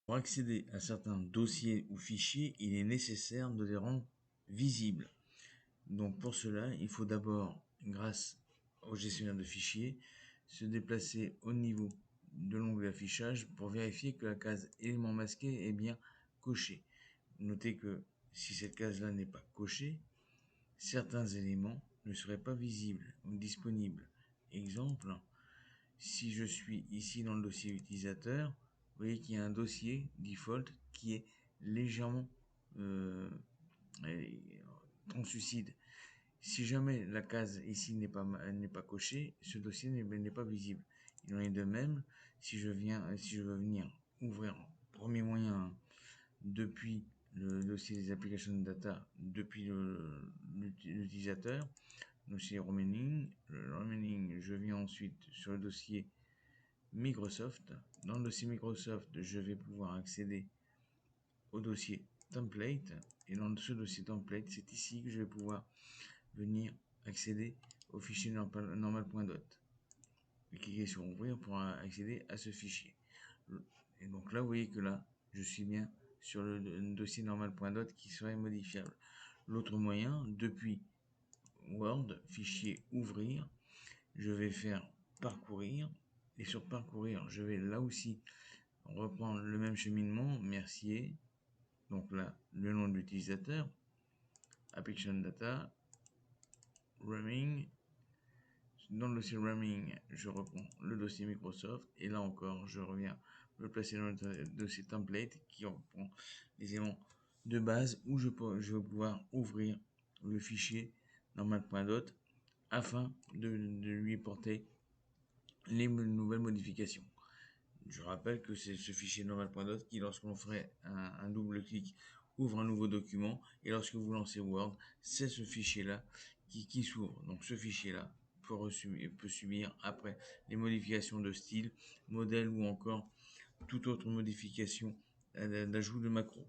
Pour accéder à certains dossiers ou fichiers, il est nécessaire de les rendre visibles. Donc pour cela, il faut d'abord, grâce au gestionnaire de fichiers, se déplacer au niveau de l'onglet affichage pour vérifier que la case élément masqué est bien cochée. Notez que si cette case-là n'est pas cochée, certains éléments ne seraient pas visibles ou disponibles. Exemple, si je suis ici dans le dossier utilisateur, vous voyez qu'il y a un dossier default qui est légèrement translucide. Si jamais la case ici n'est pas cochée, ce dossier n'est pas visible. Il en est de même si je veux venir ouvrir premier moyen depuis le dossier des applications de data, depuis l'utilisateur, dossier remaining. Le remaining, je viens ensuite sur le dossier Microsoft. Dans le dossier Microsoft, je vais pouvoir accéder au dossier template. Et dans ce dossier template, c'est ici que je vais pouvoir venir accéder au fichier normal.dot. Cliquez sur ouvrir pour accéder à ce fichier. Et donc là, vous voyez que là, je suis bien sur le dossier normal.dot qui serait modifiable. L'autre moyen, depuis Word, fichier ouvrir, je vais faire parcourir. Et sur parcourir, je vais là aussi reprendre le même cheminement, Mercier. Donc là, le nom de l'utilisateur, Application Data, Roaming. Dans le dossier Roaming, je reprends le dossier Microsoft. Et là encore, je reviens me placer dans le dossier Template qui reprend les éléments de base où je vais pouvoir ouvrir le fichier normal.dot afin de lui porter les nouvelles modifications. Je rappelle que c'est ce fichier normal.dot qui, lorsqu'on ferait un double clic, ouvre un nouveau document, et lorsque vous lancez Word, c'est ce fichier-là qui s'ouvre. Donc ce fichier-là peut subir après les modifications de style, modèle ou encore toute autre modification d'ajout de macro.